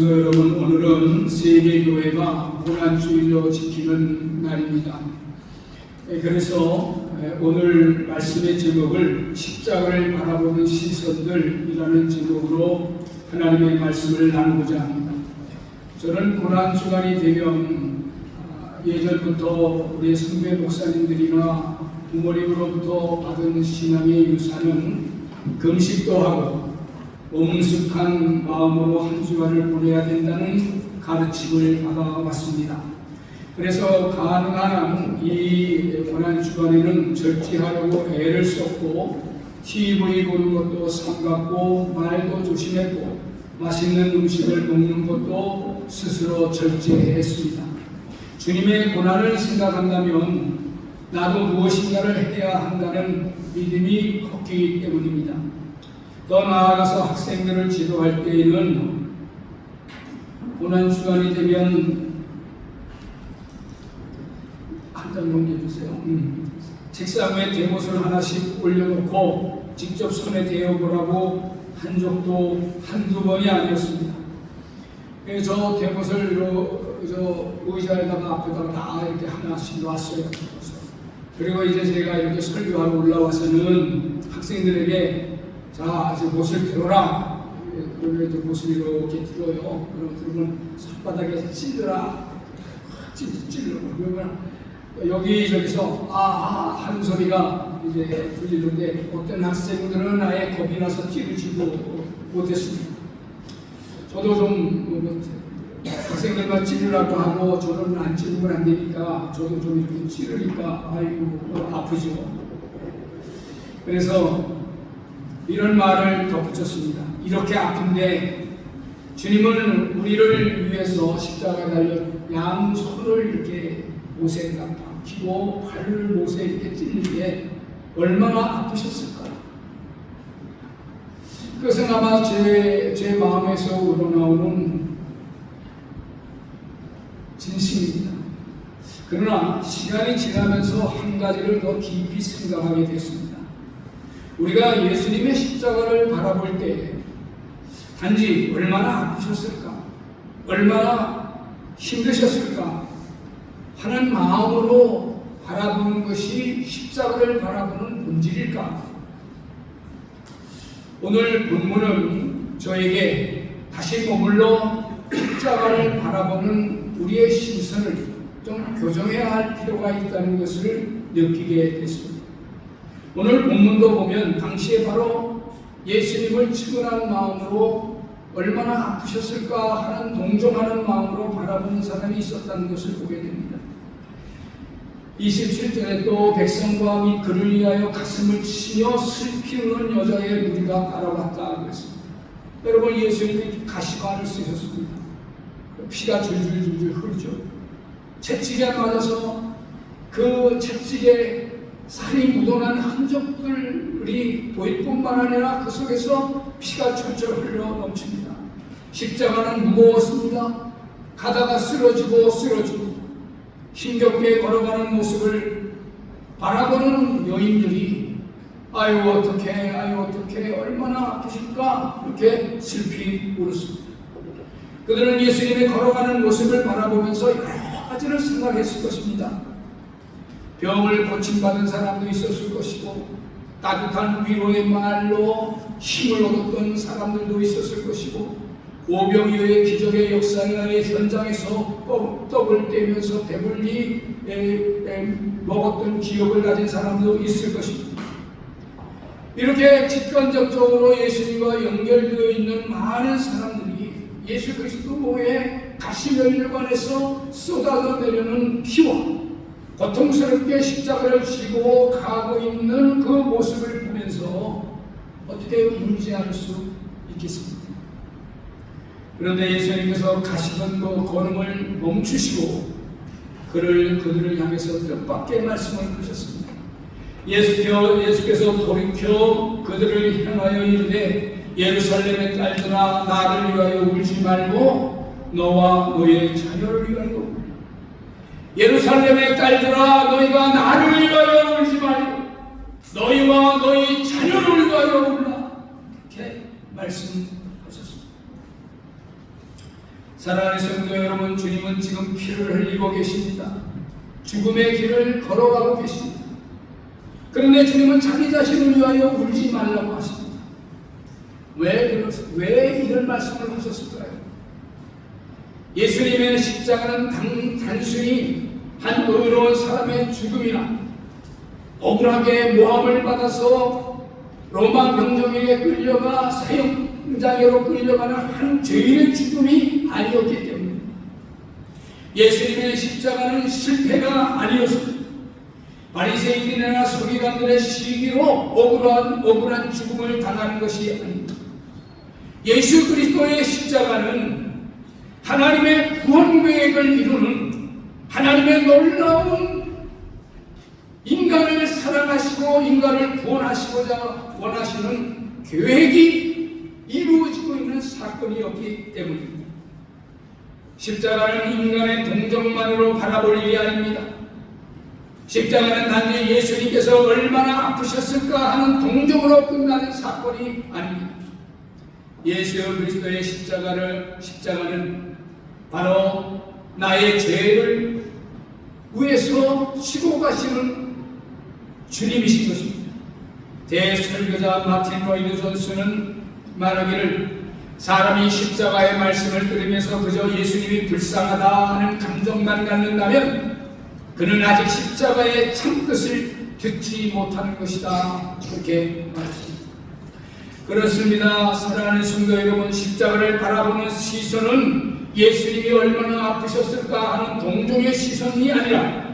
여러분, 오늘은 세계교회가 고난주일로 지키는 날입니다. 그래서 오늘 말씀의 제목을 십자가를 바라보는 시선들이라는 제목으로 하나님의 말씀을 나누고자 합니다. 저는 고난주간이 되면 예전부터 우리 선배 목사님들이나 부모님으로부터 받은 신앙의 유산은 금식도 하고 엄숙한 마음으로 한 주간을 보내야 된다는 가르침을 받아왔습니다. 그래서 가능한 한 이 고난주간에는 절제하려고 애를 썼고 TV 보는 것도 삼갔고 말도 조심했고 맛있는 음식을 먹는 것도 스스로 절제했습니다. 주님의 고난을 생각한다면 나도 무엇인가를 해야 한다는 믿음이 컸기 때문입니다. 더 나아가서 학생들을 지도할 때에는 고난주간이 되면 한 장 넘겨주세요. 책상 위에 대못을 하나씩 올려놓고 직접 손에 대어보라고 한 적도 한두 번이 아니었습니다. 저 대못을 저 의자에다가 앞에다가 다 이렇게 하나씩 놨어요. 그리고 이제 제가 이렇게 설교하러 올라와서는 학생들에게 자, 이제 못을 들어라. 그러면 이제 못을 이렇게 들어요. 그러면 손바닥에 찔러라. 찔러고 그러면 여기저기서 하는 소리가 이제 들리는데 어떤 학생들은 아예 겁이 나서 찌르지도 못했습니다. 저도 좀 학생들만 찌르라고 하고 저는 안 찌르면 안 되니까 저도 좀 이렇게 찌르니까 아이고 아프죠. 그래서 이런 말을 덧붙였습니다. 이렇게 아픈데 주님은 우리를 위해서 십자가에 달려 양손을 이렇게 못에다 박히고 팔을 못에 이렇게 찔는 게 얼마나 아프셨을까? 그것은 아마 제 마음에서 우러나오는 진심입니다. 그러나 시간이 지나면서 한 가지를 더 깊이 생각하게 됐습니다. 우리가 예수님의 십자가를 바라볼 때 단지 얼마나 아프셨을까, 얼마나 힘드셨을까 하는 마음으로 바라보는 것이 십자가를 바라보는 본질일까? 오늘 본문은 저에게 다시 머물러 십자가를 바라보는 우리의 시선을 좀 교정해야 할 필요가 있다는 것을 느끼게 됐습니다. 오늘 본문도 보면 당시에 바로 예수님을 측은한 마음으로 얼마나 아프셨을까 하는 동정하는 마음으로 바라보는 사람이 있었다는 것을 보게 됩니다. 27절에 또 백성과 및 그를 위하여 가슴을 치며 슬피 우는 여자의 무리가 따라왔다 그랬습니다. 여러분, 예수님이 가시관을 쓰셨습니다. 피가 줄줄줄줄 흐르죠. 채찍에 맞아서 그 채찍에 살이 묻어난 흔적들이 보일 뿐만 아니라 그 속에서 피가 철철 흘러 넘칩니다. 십자가는 무거웠습니다. 가다가 쓰러지고 힘겹게 걸어가는 모습을 바라보는 여인들이 아유 어떡해 얼마나 아프실까 이렇게 슬피 울었습니다. 그들은 예수님이 걸어가는 모습을 바라보면서 여러 가지를 생각했을 것입니다. 병을 고침받은 사람도 있었을 것이고 따뜻한 위로의 말로 힘을 얻었던 사람들도 있었을 것이고 오병이어의 기적의 역사의 현장에서 떡을 떼면서 배불리 먹었던 기억을 가진 사람도 있을 것입니다. 이렇게 직간접적으로 예수님과 연결되어 있는 많은 사람들이 예수 그리스도의 가시면류관에서 쏟아져 내려는 피와 고통스럽게 십자가를 지고 가고 있는 그 모습을 보면서 어떻게 울지 않을 수 있겠습니까? 그런데 예수님께서 가시던 그 걸음을 멈추시고 그들을 향해서 뜻밖의 말씀을 하셨습니다. 예수께서 돌이켜 그들을 향하여 이르되 예루살렘의 딸들아 나를 위하여 울지 말고 너와 너의 자녀를 위하여 울라. 예루살렘의 딸들아 너희가 나를 위하여 울지 말고 너희와 너희 자녀를 위하여 울라. 이렇게 말씀하셨습니다. 사랑하는 성도 여러분, 주님은 지금 피를 흘리고 계십니다. 죽음의 길을 걸어가고 계십니다. 그런데 주님은 자기 자신을 위하여 울지 말라고 하십니다. 왜 이런 말씀을 하셨을까요? 예수님의 십자가는 단순히 한 의로운 사람의 죽음이나 억울하게 모함을 받아서 로마 병정에게 끌려가 사형장애로 끌려가는 한 죄인의 죽음이 아니었기 때문입니다. 예수님의 십자가는 실패가 아니었습니다. 바리새인이나 서기관들의 시기로 억울한 죽음을 당하는 것이 아닙니다. 예수 그리스도의 십자가는 하나님의 구원 계획을 이루는, 하나님의 놀라운 인간을 사랑하시고 인간을 구원하시고자 원하시는 계획이 이루어지고 있는 사건이었기 때문입니다. 십자가는 인간의 동정만으로 바라볼 일이 아닙니다. 십자가는 단지 예수님께서 얼마나 아프셨을까 하는 동정으로 끝나는 사건이 아닙니다. 예수 그리스도의 십자가는 바로 나의 죄를 위해서 지고 가시는 주님이신 것입니다. 대설교자 마틴 로이드 존스는 말하기를, 사람이 십자가의 말씀을 들으면서 그저 예수님이 불쌍하다 하는 감정만 갖는다면 그는 아직 십자가의 참뜻을 듣지 못하는 것이다. 그렇게 말했습니다. 그렇습니다. 사랑하는 성도 여러분, 십자가를 바라보는 시선은 예수님이 얼마나 아프셨을까 하는 동정의 시선이 아니라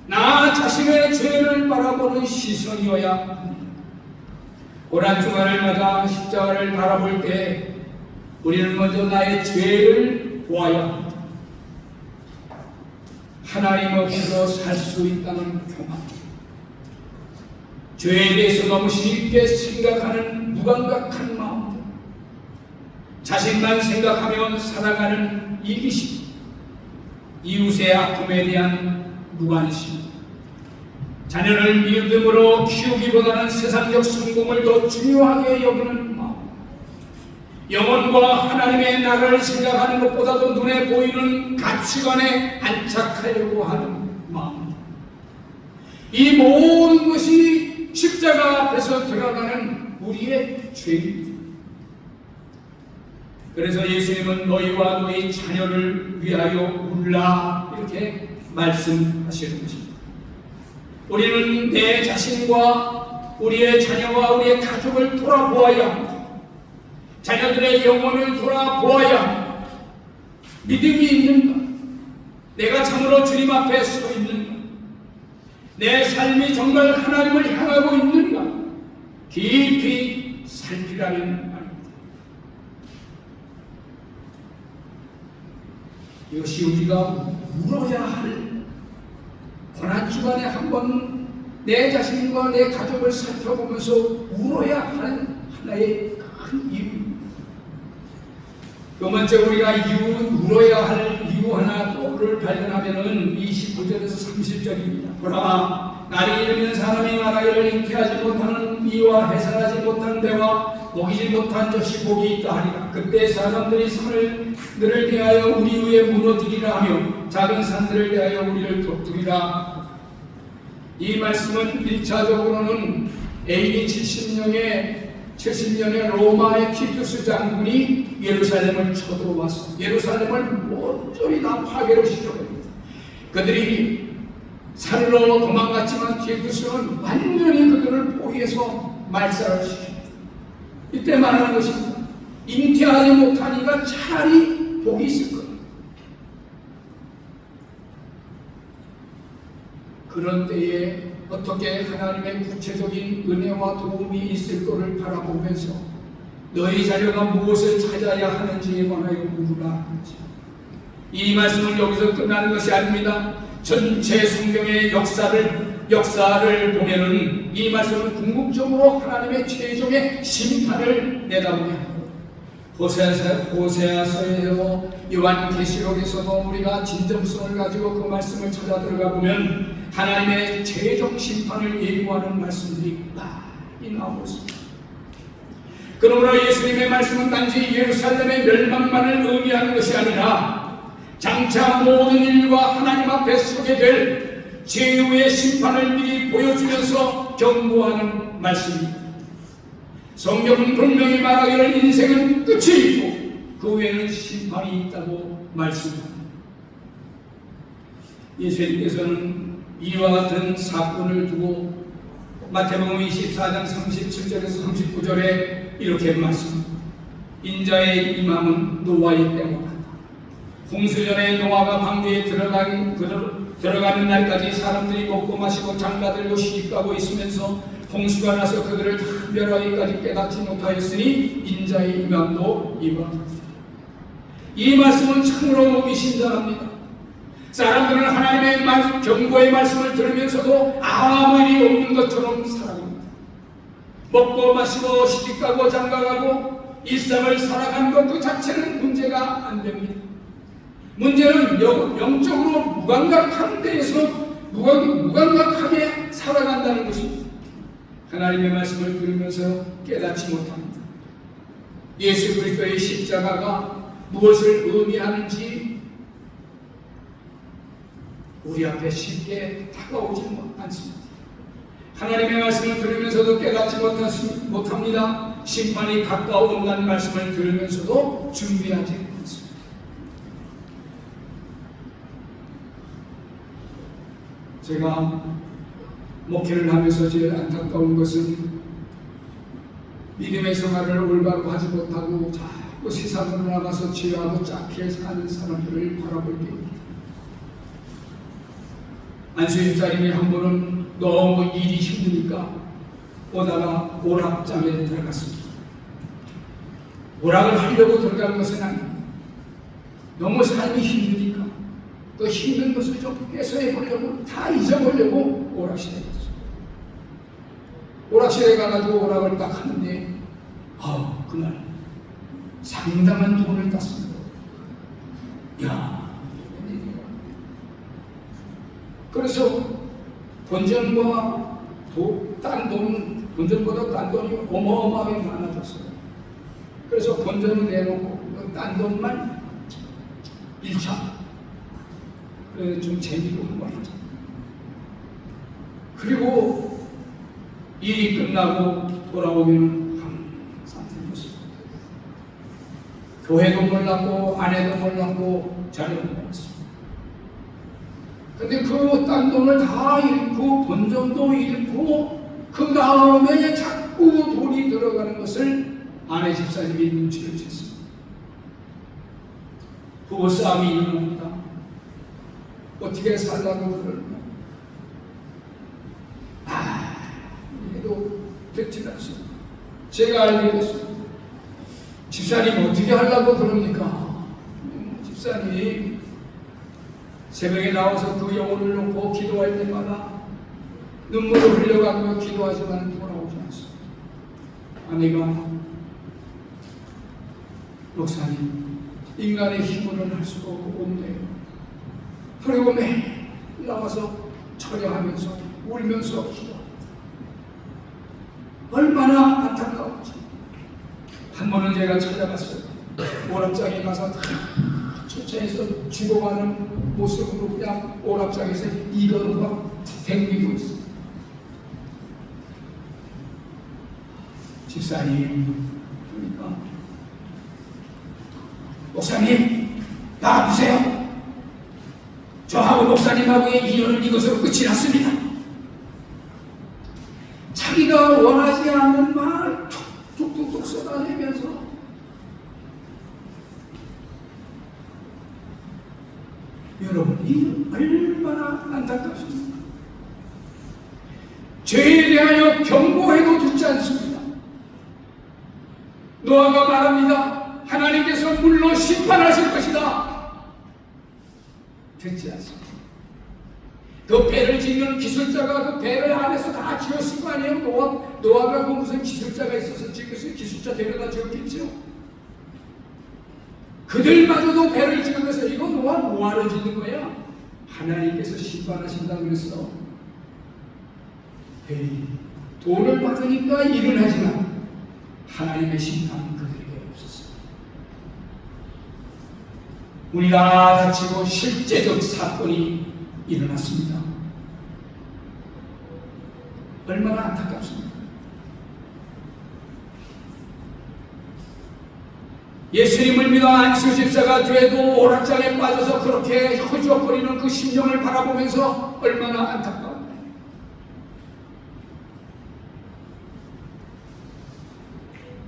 나 자신의 죄를 바라보는 시선이어야 합니다. 고난 주간을 맞아 십자가를 바라볼 때 우리는 먼저 나의 죄를 보아야 합니다. 하나님 없이도 살 수 있다는 교만, 죄에 대해서 너무 쉽게 생각하는 무감각한 마음, 자신만 생각하며 살아가는 이기심, 이웃의 아픔에 대한 무관심, 자녀를 믿음으로 키우기보다는 세상적 성공을 더 중요하게 여기는 마음, 영혼과 하나님의 나라를 생각하는 것보다도 눈에 보이는 가치관에 안착하려고 하는 마음, 이 모든 것이 십자가 앞에서 드러나는 우리의 죄입니다. 그래서 예수님은 너희와 너희 자녀를 위하여 울라 이렇게 말씀하시는 것입니다. 우리는 내 자신과 우리의 자녀와 우리의 가족을 돌아보아야 합니다. 자녀들의 영혼을 돌아보아야 합니다. 믿음이 있는가? 내가 참으로 주님 앞에 서 있는가? 내 삶이 정말 하나님을 향하고 있는가? 깊이 살피라는 말입니다. 이것이 우리가 물어야 할, 고난주간에 한번 내 자신과 내 가족을 살펴보면서 울어야 하는 하나의 큰 이유입니다. 두 번째, 우리가 울어야 할 이유 하나 또를 발견하면은 29절에서 30절입니다. 보라, 날이 이르면 사람이 말하기를 잉태하지 못하는 이와 해산하지 못한 배와 먹이지 못한 젖이 복이 있다 하리라. 그때 사람들이 산들을 대하여 우리 위에 무너지리라 하며 작은 산들을 대하여 우리를 덮으리라. 이 말씀은 1차적으로는 AD 70년에 로마의 티투스 장군이 예루살렘을 쳐들어와서 예루살렘을 온전히 다 파괴를 시켜버립니다. 그들이 산으로 도망갔지만 티투스는 완전히 그들을 포위해서 말살을 시킵니다. 이때 말하는 것입니다. 잉태하지 못하니까 차라리 복이 있을 거예요. 그런 때에 어떻게 하나님의 구체적인 은혜와 도움이 있을 것을 바라보면서 너희 자녀가 무엇을 찾아야 하는지에 관하여 물으라. 이 말씀은 여기서 끝나는 것이 아닙니다. 전체 성경의 역사를 보면은 이 말씀은 궁극적으로 하나님의 최종의 심판을 내다보게 합니다. 호세아서에서 요한계시록에서도 우리가 진정성을 가지고 그 말씀을 찾아 들어가 보면 하나님의 최종 심판을 예고하는 말씀들이 많이 나오고 있습니다. 그러므로 예수님의 말씀은 단지 예루살렘의 멸망만을 의미하는 것이 아니라 장차 모든 인류가 하나님 앞에 서게 될 최후의 심판을 미리 보여주면서 경고하는 말씀입니다. 성경은 분명히 말하기를 인생은 끝이 있고 그 후에는 심판이 있다고 말씀합니다. 예수님께서는 이와 같은 사건을 두고 마태복음 24장 37절에서 39절에 이렇게 말씀합니다. 인자의 임함은 노아의 때와 같다. 홍수전에 노아가 방주에 들어가는 날까지 사람들이 먹고 마시고 장가들고 시집가고 있으면서 홍수가 나서 그들을 다 멸하기까지 깨닫지 못하였으니 인자의 임함도 이와 같다. 이 말씀은 참으로 의미심장합니다. 사람들은 하나님의 경고의 말씀을 들으면서도 아무 일이 없는 것처럼 살아갑니다. 먹고 마시고 시집가고 장가가고 일상을 살아가는 것 그 자체는 문제가 안 됩니다. 문제는 영적으로 무감각한 데에서 무감각하게 살아간다는 것입니다. 하나님의 말씀을 들으면서 깨닫지 못합니다. 예수 그리스도의 십자가가 무엇을 의미하는지 우리 앞에 쉽게 다가오지 않습니다. 하나님의 말씀을 들으면서도 깨닫지 못합니다. 심판이 가까워온다는 말씀을 들으면서도 준비하지 않습니다. 제가 목회를 하면서 제일 안타까운 것은 믿음의 생활을 올바로 하지 못하고 자꾸 세상으로 나가서 죄하고 짝게 사는 사람들을 바라볼 때입니다. 안수집사님이 한 번은 너무 일이 힘드니까 오다가 오락장에 들어갔습니다. 오락을 하려고 들어간 것은 아닙니다. 너무 삶이 힘드니까 그 힘든 것을 좀 해소해보려고 다 잊어보려고 오락실에 갔어요. 오락실에 가가지고 오락을 딱 하는데 그날 상당한 돈을 땄습니다. 그래서 본전과 본전보다 딴 돈이 어마어마하게 많아졌어요. 그래서 본전을 내놓고 딴 돈만 1차 좀 재미로 말이죠. 그리고 일이 끝나고 돌아오면 항상 들렸습니다. 교회도 몰랐고 아내도 몰랐고 자녀도 몰랐습니다. 근데 그 딴 돈을 다 잃고 본전도 잃고 그 다음에 자꾸 돈이 들어가는 것을 아내 집사님이 눈치를 챘습니다. 부부싸움이 일어납니다. 어떻게 살라고 그러나 이래도 듣지 않습니다. 제가 알게 됐습니다. 집사님 어떻게 하려고 그럽니까? 집사님 새벽에 나와서 그 영혼을 놓고 기도할 때마다 눈물을 흘려가며 기도하지만 돌아오지 않습니다. 아내가 목사님 인간의 힘으로는 할 수가 없네요. 그리고 매일 나와서 철야하면서 울면서 기도합니다. 얼마나 안타까운지. 한 번은 제가 찾아갔어요. 오락장에 가서 초차에서 죽어가는 모습으로 그냥 오락장에서 이거가 댕기고 있어요. 집사님, 그러니까 목사님 나와보세요. 저하고 목사님하고의 인연은 이것으로 끝이 났습니다. 자기가 원하지 않는 말을 툭툭툭 쏟아내면서 여러분, 이 얼마나 안타깝습니까? 죄에 대하여 경고해도 듣지 않습니다. 노아가 말합니다. 하나님께서 물로 심판하실 것이다. 듣지 않습니다. 그 배를 짓는 기술자가 그 배를 안에서 다 지었을 거 아니에요? 노아가 그 무슨 기술자가 있어서 지금 기술자 데려다 지었겠죠? 그들마저도 배를 지으면서 이거 노아 뭐하러 짓는 거야? 하나님께서 심판하신다고 그랬어. 에이, 돈을 받으니까 일을 하지만 하나님의 심판은 그들에게 없었습니다. 우리가 다치고 실제적 사건이 일어났습니다. 얼마나 안타깝습니까? 예수님을 믿어 안수 집사가 돼도 오락장에 빠져서 그렇게 허주거리는 그 심령을 바라보면서 얼마나 안타까운데.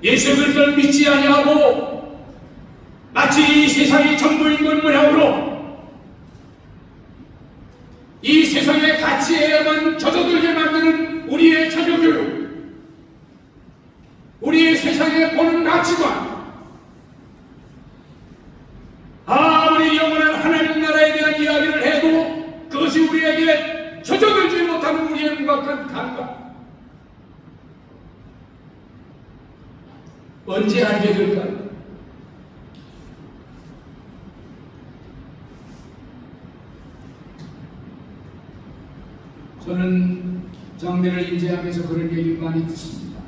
예수 그리스도를 믿지 아니하고 마치 이 세상이 전부인 걸 문화로 이 세상의 가치에만 젖어들게 만드는 우리의 자녀교육, 우리의 세상에 보는 가치관, 아무리 영원한 하나님 나라에 대한 이야기를 해도 그것이 우리에게 젖어들지 못하는 우리의 무각한 감각, 언제 알게 될까요? 저는 장례를 인지하면서 그런 얘기 많이 듣습니다.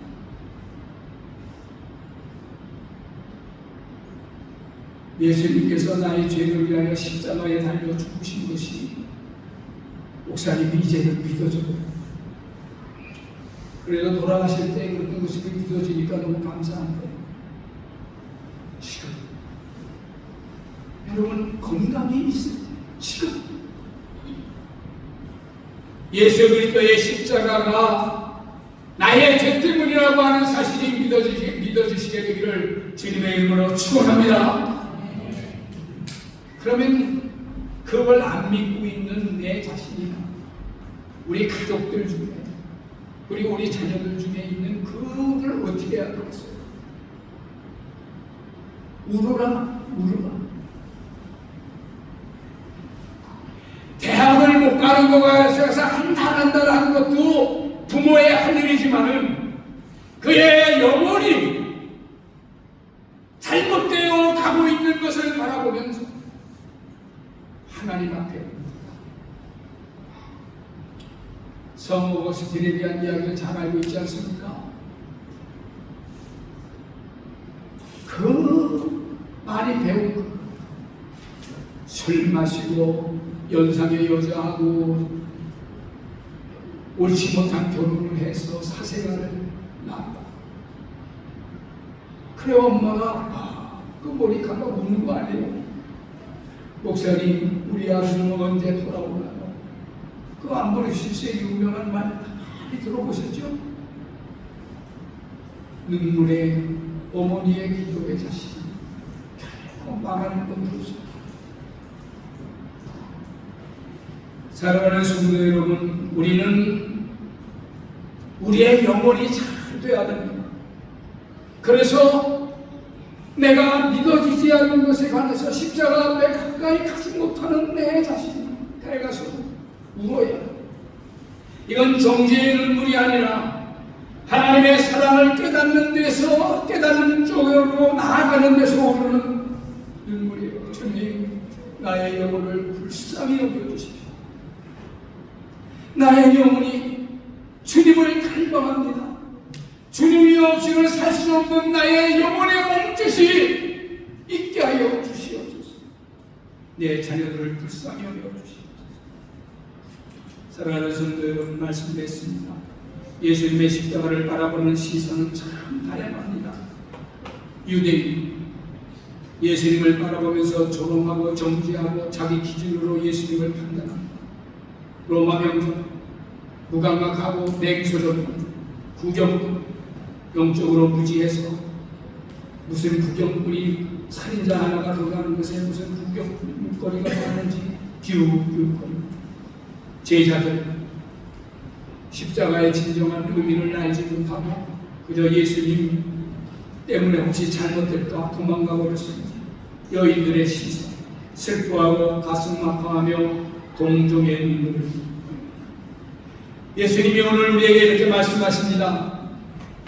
예수님께서 나의 죄를 위하여 십자가에 달려 죽으신 것이 목사님이 이제는 믿어져요. 그래도 돌아가실 때 그런 것이 믿어지니까 너무 감사한데, 지금 여러분 건강이 있을 때, 지금 예수 그리스도의 십자가가 나의 죄 때문이라고 하는 사실이 믿어지시게 되기를 주님의 이름으로 축원합니다. 그러면 그걸 안 믿고 있는 내 자신이나 우리 가족들 중에 그리고 우리 자녀들 중에 있는 그를 어떻게 해야 되겠어요? 울어라. 대학을 못 가는 거가 있어서 한 달 하는 것도 부모의 할 일이지만은 그의 영혼이 잘못되어 가고 있는 것을 바라보면서 하나님 앞에 성 오거스틴에 대한 이야기를 잘 알고 있지 않습니까? 그 많이 배운 술 마시고 연상의 여자하고 옳지 못한 결혼을 해서 사생활을 낳았다. 그래 엄마가 그 머리카락 우는 거 아니에요? 목사님 우리 아들은 언제 돌아오나요? 그 안보리시스의 유명한 말 많이 들어보셨죠? 눈물에 어머니의 기도의 자식 결코 망하는 건 없습니다. 사랑하는 성도 여러분, 우리는 우리의 영혼이 잘 돼야 됩니다. 그래서 내가 믿어지지 않는 것에 관해서 십자가 앞에 가까이 가지 못하는 내 자신이 대가서 울어야 합니다. 이건 정죄의 눈물이 아니라 하나님의 사랑을 깨닫는 쪽으로 나아가는 데서 오르는 눈물이에요. 주님, 나의 영혼을 불쌍히 여겨주십시오. 나의 영혼이 주님을 갈망합니다. 주님이 없이는 살 수 없는 나의 영혼의 몸짓이 있게 하여 주시옵소서. 내 자녀들을 불쌍히 여겨 주시옵소서. 사랑하는 성도 여러분, 말씀드렸습니다. 예수님의 십자가를 바라보는 시선은 참 다양합니다. 유대인, 예수님을 바라보면서 조롱하고 정죄하고 자기 기준으로 예수님을 판단합니다. 로마 병정, 무감각하고 냉소적 구경, 영적으로 무지해서 무슨 구경꾼이 살인자 하나가 들어가는 것에 무슨 구경거리가 많은지 비웃거리고, 제자들 십자가의 진정한 의미를 알지 못하고 그저 예수님 때문에 혹시 잘못될까 도망가 버렸습니다. 여인들의 시선, 슬퍼하고 가슴 아파하며 동정의 눈물을. 예수님이 오늘 우리에게 이렇게 말씀하십니다.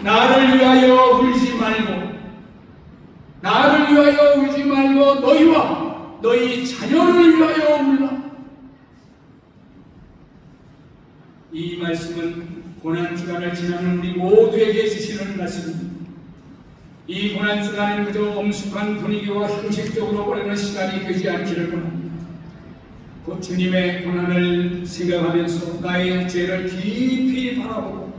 나를 위하여 울지 말고, 나를 위하여 울지 말고 너희와 너희 자녀를 위하여 울라. 이 말씀은 고난주간을 지나는 우리 모두에게 주시는 말씀입니다. 이 고난 주간에는 그저 엄숙한 분위기와 형식적으로 보내는 시간이 되지 않기를 원합니다. 곧 주님의 고난을 생각하면서 나의 죄를 깊이 바라보고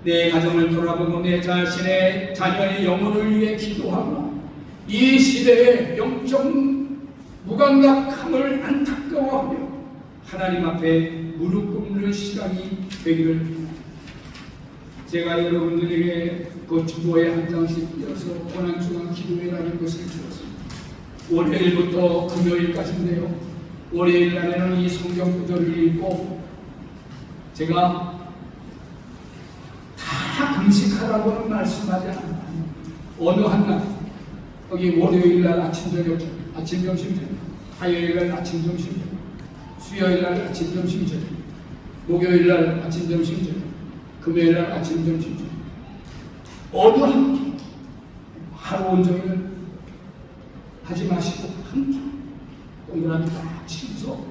내 가정을 돌아보고 내 자신의 자녀의 영혼을 위해 기도하고 이 시대의 영적 무감각함을 안타까워하며 하나님 앞에 무릎 꿇는 시간이 되기를 바랍니다. 제가 여러분들에게 그 주보에 한 장씩 띄어서 고난주간 기도회라는 것을 주었습니다. 월요일부터 금요일까지인데요. 월요일 날에는 이 성경 구절을 읽고 제가 다 금식하라고는 말씀하지 않아요. 어느 한날 여기 월요일 날 아침 저녁 아침 점심 저녁, 화요일 날 아침 점심 저녁, 수요일 날 아침 점심 저녁, 목요일 날 아침 점심 저녁, 금요일 날 아침 점심 저녁, 어느 한 하루 온종일 하지 마시고 함께 동그라미 딱 치면서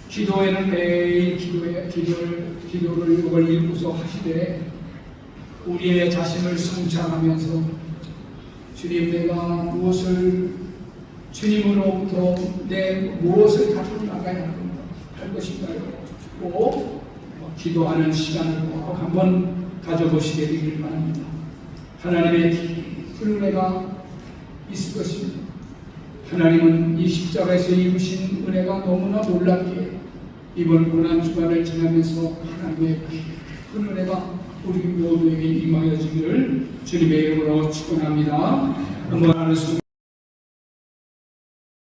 기도회는 매일 기도를 이걸 읽고서 하시되 우리의 자신을 성찰하면서 주님 내가 무엇을 주님으로부터 내 무엇을 가지고 나가야 할 것인가요? 꼭 기도하는 시간을 꼭 한번 가져보시게 되길 바랍니다. 하나님의 깊은 은혜가 있을 것입니다. 하나님은 이 십자가에서 입으신 은혜가 너무나 놀랍기에 이번 고난주간을 지나면서 하나님의 깊은 은혜가 우리 모두에게 임하여지기를 주님의 이름으로 축원합니다. 한번 하는